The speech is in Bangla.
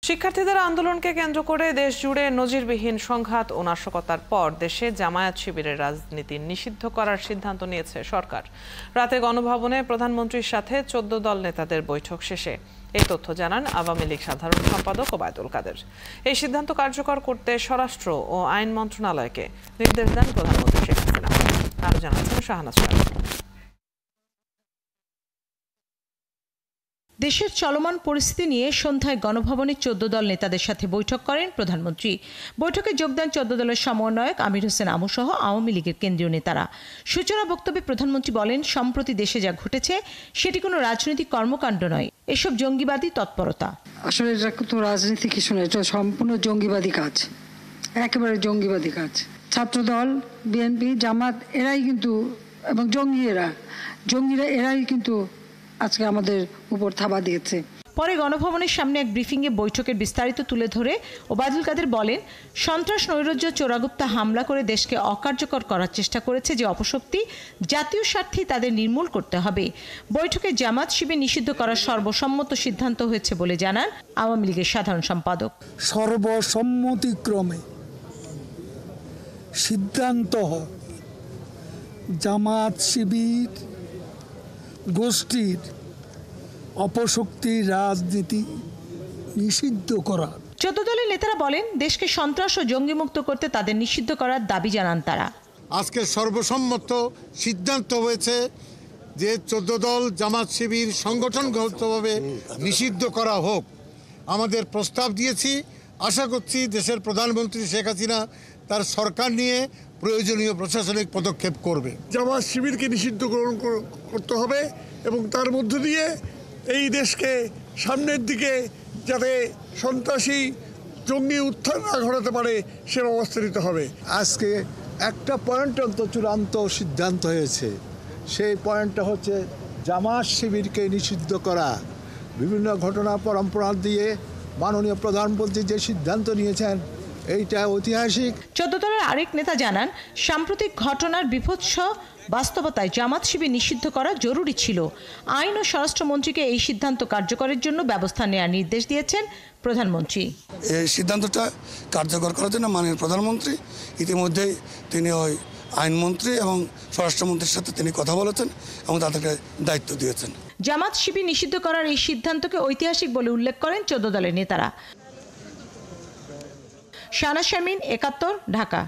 শিক্ষার্থীদের আন্দোলনকে কেন্দ্র করে দেশ জুড়ে নজিরবিহীন সংঘাত ও নাশকতার পর দেশে জামায়াত শিবিরের রাজনীতি নিষিদ্ধ করার সিদ্ধান্ত নিয়েছে সরকার। রাতে গণভবনে প্রধানমন্ত্রীর সাথে ১৪ দল নেতাদের বৈঠক শেষে এই তথ্য জানান আওয়ামী লীগ সাধারণ সম্পাদক ওবায়দুল কাদের। এই সিদ্ধান্ত কার্যকর করতে স্বরাষ্ট্র ও আইন মন্ত্রণালয়কে নির্দেশ দেন প্রধানমন্ত্রী শেখ হাসিনা। আরও জানাচ্ছেন শাহনাজ। দেশের চলমান পরিস্থিতি নিয়ে সন্ধ্যায় গণভবনে ১৪ দল নেতাদের সাথে বৈঠক করেন প্রধানমন্ত্রী। বৈঠকে যোগ দেন ১৪ দলের সমন্বয়ক আমির হোসেন আমু সহ আওয়ামী লীগের কেন্দ্রীয় নেতারা। সূচনা বক্তব্যে প্রধানমন্ত্রী বলেন, সম্প্রতি দেশে যা ঘটেছে সেটি কোনো রাজনৈতিক কর্মকাণ্ড নয়, এসব জঙ্গিবাদী তৎপরতা। আসলে এটা তো রাজনীতি কিছু নয়, এটা সম্পূর্ণ জঙ্গিবাদী কাজ, একেবারে জঙ্গিবাদী কাজ। ছাত্রদল, বিএনপি, জামাত এরাই কিন্তু, এবং জঙ্গিরা এরাই কিন্তু আজকে আমাদের উপর থাবা দিয়েছে। পরে গণভবনের সামনে এক ব্রিফিংয়ে বৈঠকের বিস্তারিত তুলে ধরে ওবায়দুল কাদের বলেন, সন্ত্রাস, নৈরাজ্য, চোরাগুপ্তা হামলা করে দেশকে অকার্যকর করার চেষ্টা করেছে যে অপশক্তি, জাতীয় স্বার্থেই তাদের নির্মূল করতে হবে। বৈঠকে জামাত শিবির নিষিদ্ধ করার সর্বসম্মত সিদ্ধান্ত হয়েছে বলে জানান আওয়ামী লীগের সাধারণ সম্পাদক। সর্বসম্মতিক্রমে সিদ্ধান্ত হয় জামাত শিবির গোষ্ঠীর অপশক্তির রাজনীতি নিষিদ্ধ করা। ১৪ দলের নেতারা বলেন, দেশকে সন্ত্রাস ও জঙ্গিমুক্ত করতে তাদের নিষিদ্ধ করার দাবি জানান তারা। আজকে সর্বসম্মত সিদ্ধান্ত হয়েছে যে ১৪ দল জামাত শিবির সংগঠনগতভাবে নিষিদ্ধ করা হোক। আমাদের প্রস্তাব দিয়েছি, আশা করছি দেশের প্রধানমন্ত্রী শেখ হাসিনা তার সরকার নিয়ে প্রয়োজনীয় প্রশাসনিক পদক্ষেপ করবে। জামাত শিবিরকে নিষিদ্ধ করতে হবে এবং তার মধ্য দিয়ে এই দেশকে সামনের দিকে যাতে সন্ত্রাসী জঙ্গি উত্থান না ঘটাতে পারে সে ব্যবস্থা নিতে হবে। আজকে একটা পয়েন্ট অন্তত চূড়ান্ত সিদ্ধান্ত হয়েছে, সেই পয়েন্টটা হচ্ছে জামাত শিবিরকে নিষিদ্ধ করা। বিভিন্ন ঘটনা পরম্পরা দিয়ে মাননীয় প্রধানমন্ত্রী যে সিদ্ধান্ত নিয়েছেন এইটা ঐতিহাসিক। ১৪ দলের আরেক নেতা জানান, সাম্প্রতিক ঘটনার বিভৎস বাস্তবতায় জামাত শিবির নিষিদ্ধ করা জরুরি ছিল। আইন ও স্বরাষ্ট্রমন্ত্রীকে এই সিদ্ধান্ত কার্যকরের জন্য ব্যবস্থা নেওয়ার নির্দেশ দিয়েছেন প্রধানমন্ত্রী। এই সিদ্ধান্তটা কার্যকর করার জন্য মাননীয় প্রধানমন্ত্রী ইতিমধ্যেই তিনি ওই আইনমন্ত্রী এবং স্বরাষ্ট্রমন্ত্রীর সাথে তিনি কথা বলেছেন এবং তাদেরকে দায়িত্ব দিয়েছেন। জামাত শিবির নিষিদ্ধ করার এই সিদ্ধান্তকে ঐতিহাসিক বলে উল্লেখ করেন ১৪ দলের নেতারা। শাহনাজ শারমিন, ৭১, ঢাকা।